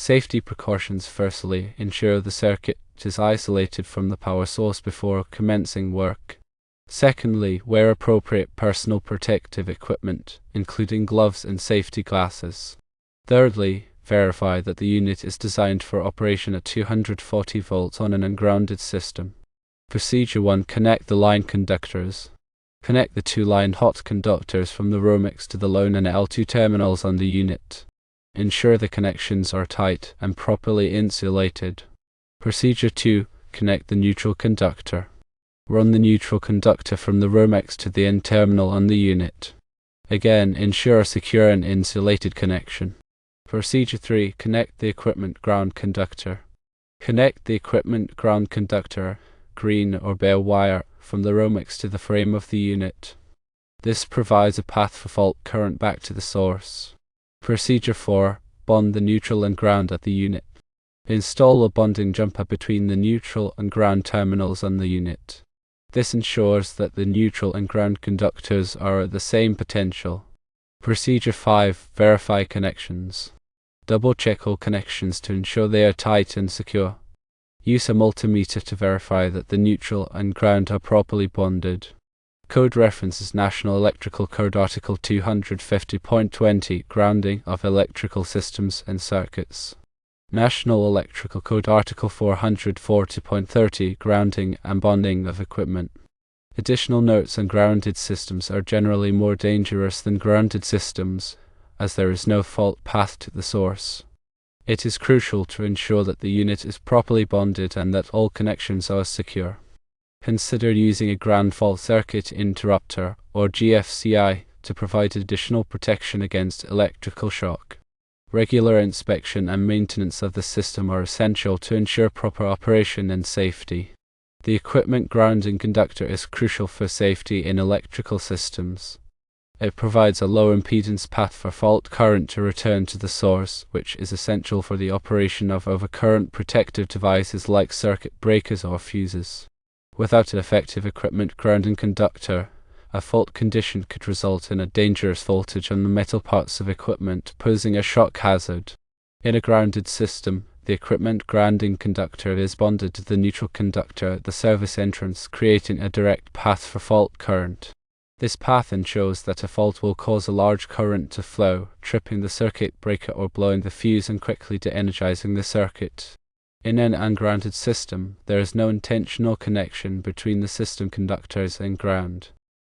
Safety precautions. Firstly, ensure the circuit is isolated from the power source before commencing work. Secondly, wear appropriate personal protective equipment, including gloves and safety glasses. Thirdly, verify that the unit is designed for operation at 240 volts on an ungrounded system. Procedure 1. Connect the line conductors. Connect the two line hot conductors from the Romex to the lone and L2 terminals on the unit. Ensure the connections are tight and properly insulated. Procedure 2. Connect the neutral conductor. Run the neutral conductor from the Romex to the N terminal on the unit. Again, ensure a secure and insulated connection. Procedure 3. Connect the equipment ground conductor. Connect the equipment ground conductor, green or bare wire, from the Romex to the frame of the unit. This provides a path for fault current back to the source. Procedure 4. Bond the neutral and ground at the unit. Install a bonding jumper between the neutral and ground terminals on the unit. This ensures that the neutral and ground conductors are at the same potential. Procedure 5. Verify connections. Double-check all connections to ensure they are tight and secure. Use a multimeter to verify that the neutral and ground are properly bonded. Code reference is National Electrical Code Article 250.20, Grounding of Electrical Systems and Circuits. National Electrical Code Article 440.30, Grounding and Bonding of Equipment. Additional notes: ungrounded systems are generally more dangerous than grounded systems, as there is no fault path to the source. It is crucial to ensure that the unit is properly bonded and that all connections are secure. Consider using a ground fault circuit interrupter, or GFCI, to provide additional protection against electrical shock. Regular inspection and maintenance of the system are essential to ensure proper operation and safety. The equipment grounding conductor is crucial for safety in electrical systems. It provides a low impedance path for fault current to return to the source, which is essential for the operation of overcurrent protective devices like circuit breakers or fuses. Without an effective equipment grounding conductor, a fault condition could result in a dangerous voltage on the metal parts of equipment, posing a shock hazard. In a grounded system, the equipment grounding conductor is bonded to the neutral conductor at the service entrance, creating a direct path for fault current. This path ensures that a fault will cause a large current to flow, tripping the circuit breaker or blowing the fuse and quickly de-energizing the circuit. In an ungrounded system, there is no intentional connection between the system conductors and ground.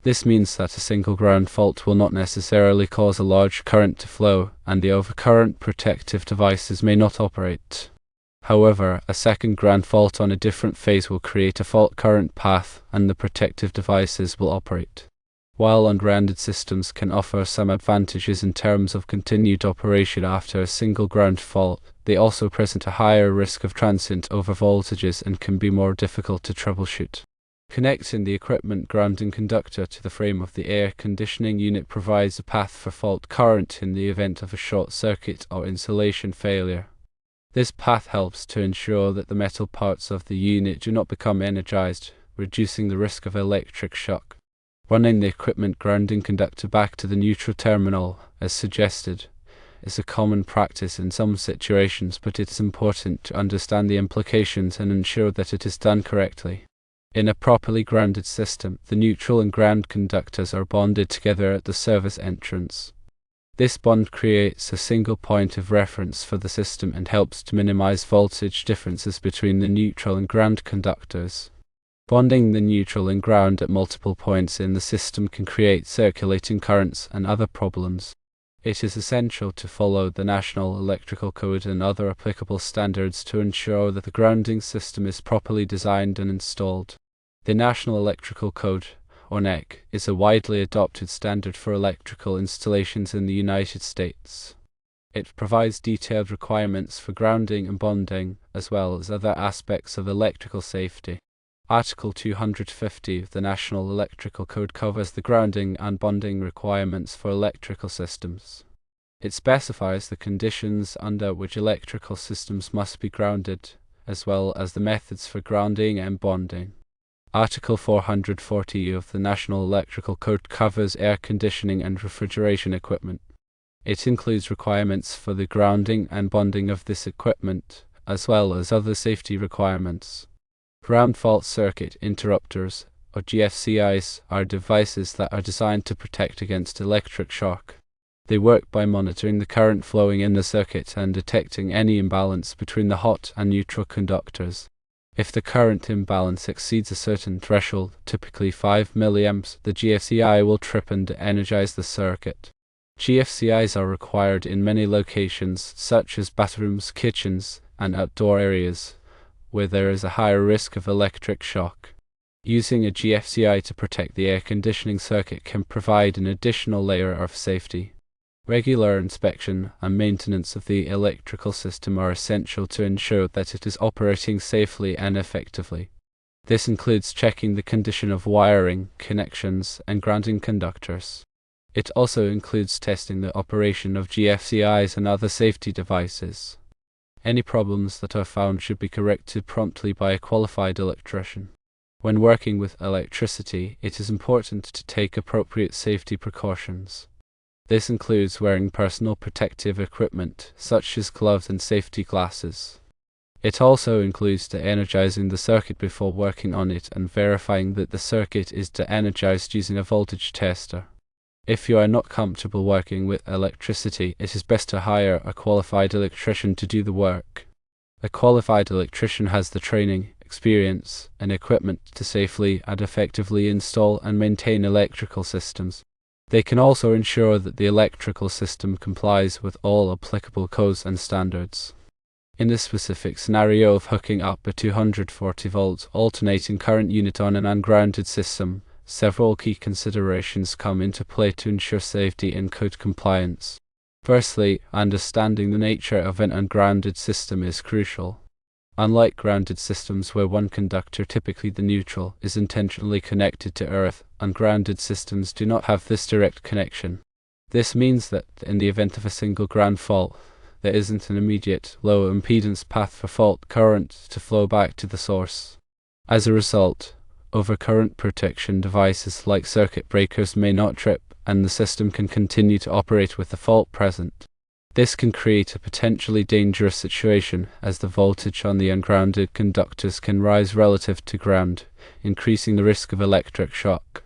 This means that a single ground fault will not necessarily cause a large current to flow, and the overcurrent protective devices may not operate. However, a second ground fault on a different phase will create a fault current path, and the protective devices will operate. While ungrounded systems can offer some advantages in terms of continued operation after a single ground fault, they also present a higher risk of transient overvoltages and can be more difficult to troubleshoot. Connecting the equipment grounding conductor to the frame of the air conditioning unit provides a path for fault current in the event of a short circuit or insulation failure. This path helps to ensure that the metal parts of the unit do not become energized, reducing the risk of electric shock. Running the equipment grounding conductor back to the neutral terminal, as suggested, is a common practice in some situations, but it is important to understand the implications and ensure that it is done correctly. In a properly grounded system, the neutral and ground conductors are bonded together at the service entrance. This bond creates a single point of reference for the system and helps to minimize voltage differences between the neutral and ground conductors. Bonding the neutral and ground at multiple points in the system can create circulating currents and other problems. It is essential to follow the National Electrical Code and other applicable standards to ensure that the grounding system is properly designed and installed. The National Electrical Code, or NEC, is a widely adopted standard for electrical installations in the United States. It provides detailed requirements for grounding and bonding, as well as other aspects of electrical safety. Article 250 of the National Electrical Code covers the grounding and bonding requirements for electrical systems. It specifies the conditions under which electrical systems must be grounded, as well as the methods for grounding and bonding. Article 440 of the National Electrical Code covers air conditioning and refrigeration equipment. It includes requirements for the grounding and bonding of this equipment, as well as other safety requirements. Ground fault circuit interrupters, or GFCIs, are devices that are designed to protect against electric shock. They work by monitoring the current flowing in the circuit and detecting any imbalance between the hot and neutral conductors. If the current imbalance exceeds a certain threshold, typically 5 mA, the GFCI will trip and energize the circuit. GFCIs are required in many locations, such as bathrooms, kitchens, and outdoor areas, where there is a higher risk of electric shock. Using a GFCI to protect the air conditioning circuit can provide an additional layer of safety. Regular inspection and maintenance of the electrical system are essential to ensure that it is operating safely and effectively. This includes checking the condition of wiring, connections, and grounding conductors. It also includes testing the operation of GFCIs and other safety devices. Any problems that are found should be corrected promptly by a qualified electrician. When working with electricity, it is important to take appropriate safety precautions. This includes wearing personal protective equipment, such as gloves and safety glasses. It also includes de-energizing the circuit before working on it and verifying that the circuit is de-energized using a voltage tester. If you are not comfortable working with electricity, it is best to hire a qualified electrician to do the work. A qualified electrician has the training, experience, and equipment to safely and effectively install and maintain electrical systems. They can also ensure that the electrical system complies with all applicable codes and standards. In the specific scenario of hooking up a 240-volt alternating current unit on an ungrounded system, several key considerations come into play to ensure safety and code compliance. Firstly, understanding the nature of an ungrounded system is crucial. Unlike grounded systems where one conductor, typically the neutral, is intentionally connected to earth, ungrounded systems do not have this direct connection. This means that, in the event of a single ground fault, there isn't an immediate, low impedance path for fault current to flow back to the source. As a result, overcurrent protection devices like circuit breakers may not trip, and the system can continue to operate with the fault present. This can create a potentially dangerous situation, as the voltage on the ungrounded conductors can rise relative to ground, increasing the risk of electric shock.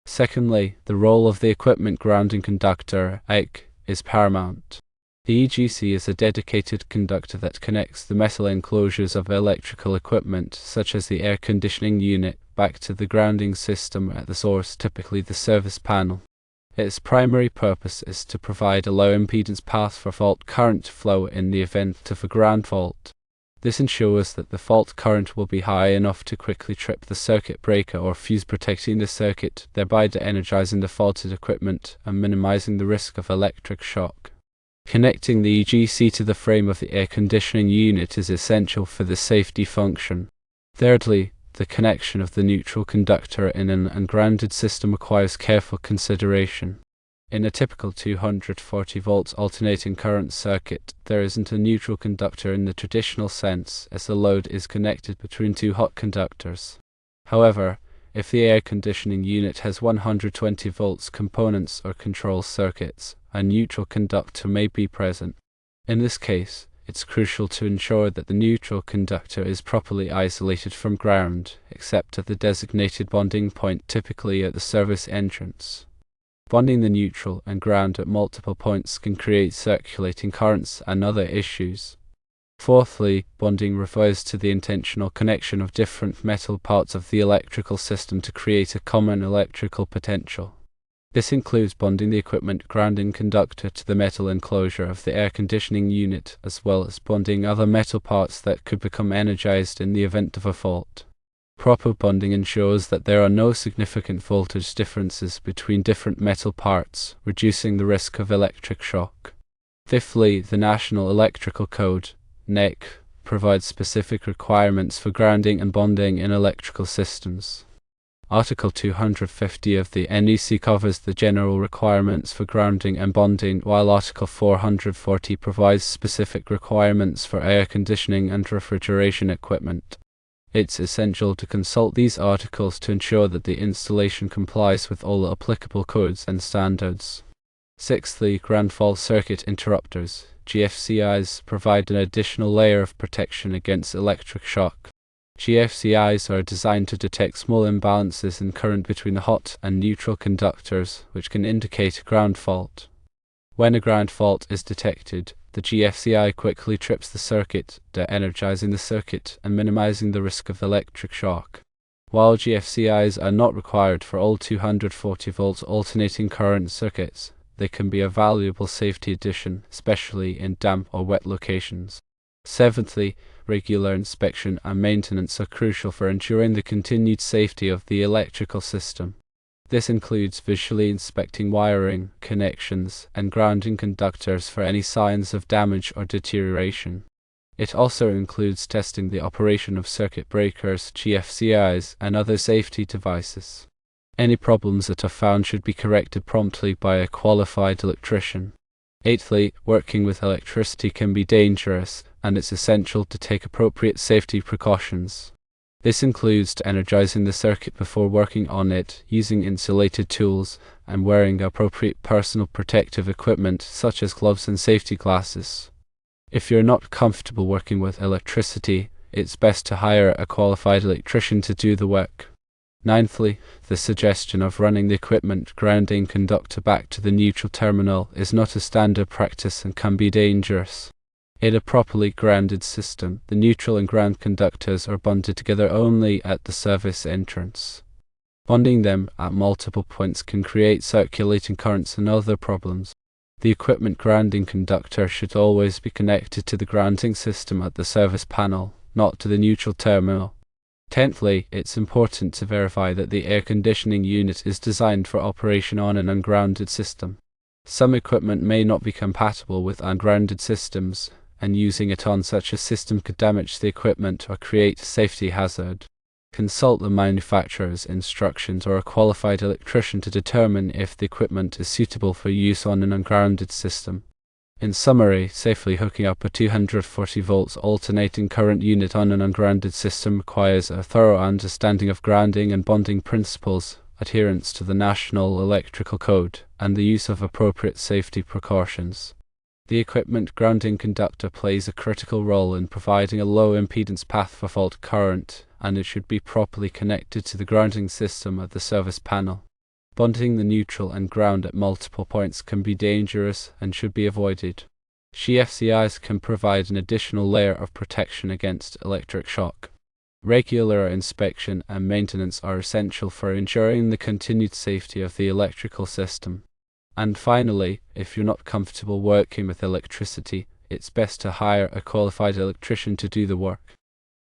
Secondly, the role of the equipment grounding conductor, EG, is paramount. The EGC is a dedicated conductor that connects the metal enclosures of electrical equipment, such as the air conditioning unit, back to the grounding system at the source, typically the service panel. Its primary purpose is to provide a low impedance path for fault current to flow in the event of a ground fault. This ensures that the fault current will be high enough to quickly trip the circuit breaker or fuse, protecting the circuit, thereby de-energizing the faulted equipment and minimizing the risk of electric shock. Connecting the EGC to the frame of the air conditioning unit is essential for the safety function. Thirdly, the connection of the neutral conductor in an ungrounded system requires careful consideration. In a typical 240 volts alternating current circuit, there isn't a neutral conductor in the traditional sense, as the load is connected between two hot conductors. However, if the air conditioning unit has 120 volts components or control circuits, a neutral conductor may be present. In this case, it's crucial to ensure that the neutral conductor is properly isolated from ground, except at the designated bonding point, typically at the service entrance. Bonding the neutral and ground at multiple points can create circulating currents and other issues. Fourthly, bonding refers to the intentional connection of different metal parts of the electrical system to create a common electrical potential. This includes bonding the equipment grounding conductor to the metal enclosure of the air conditioning unit, as well as bonding other metal parts that could become energized in the event of a fault. Proper bonding ensures that there are no significant voltage differences between different metal parts, reducing the risk of electric shock. Fifthly, the National Electrical Code, NEC, provides specific requirements for grounding and bonding in electrical systems. Article 250 of the NEC covers the general requirements for grounding and bonding, while Article 440 provides specific requirements for air conditioning and refrigeration equipment. It's essential to consult these articles to ensure that the installation complies with all applicable codes and standards. Sixthly, ground fault circuit interrupters. GFCIs provide an additional layer of protection against electric shock. GFCIs are designed to detect small imbalances in current between the hot and neutral conductors, which can indicate a ground fault. When a ground fault is detected, the GFCI quickly trips the circuit, de-energizing the circuit and minimizing the risk of electric shock. While GFCIs are not required for all 240 volt alternating current circuits, they can be a valuable safety addition, especially in damp or wet locations. Seventhly, regular inspection and maintenance are crucial for ensuring the continued safety of the electrical system. This includes visually inspecting wiring, connections, and grounding conductors for any signs of damage or deterioration. It also includes testing the operation of circuit breakers, GFCIs, and other safety devices. Any problems that are found should be corrected promptly by a qualified electrician. Eighthly, working with electricity can be dangerous, and it's essential to take appropriate safety precautions. This includes energizing the circuit before working on it, using insulated tools, and wearing appropriate personal protective equipment such as gloves and safety glasses. If you're not comfortable working with electricity, it's best to hire a qualified electrician to do the work. Ninthly, the suggestion of running the equipment grounding conductor back to the neutral terminal is not a standard practice and can be dangerous. In a properly grounded system, the neutral and ground conductors are bonded together only at the service entrance. Bonding them at multiple points can create circulating currents and other problems. The equipment grounding conductor should always be connected to the grounding system at the service panel, not to the neutral terminal. Tenthly, it's important to verify that the air conditioning unit is designed for operation on an ungrounded system. Some equipment may not be compatible with ungrounded systems, and using it on such a system could damage the equipment or create a safety hazard. Consult the manufacturer's instructions or a qualified electrician to determine if the equipment is suitable for use on an ungrounded system. In summary, safely hooking up a 240 volts alternating current unit on an ungrounded system requires a thorough understanding of grounding and bonding principles, adherence to the National Electrical Code, and the use of appropriate safety precautions. The equipment grounding conductor plays a critical role in providing a low impedance path for fault current, and it should be properly connected to the grounding system at the service panel. Bonding the neutral and ground at multiple points can be dangerous and should be avoided. GFCIs can provide an additional layer of protection against electric shock. Regular inspection and maintenance are essential for ensuring the continued safety of the electrical system. And finally, if you're not comfortable working with electricity, it's best to hire a qualified electrician to do the work.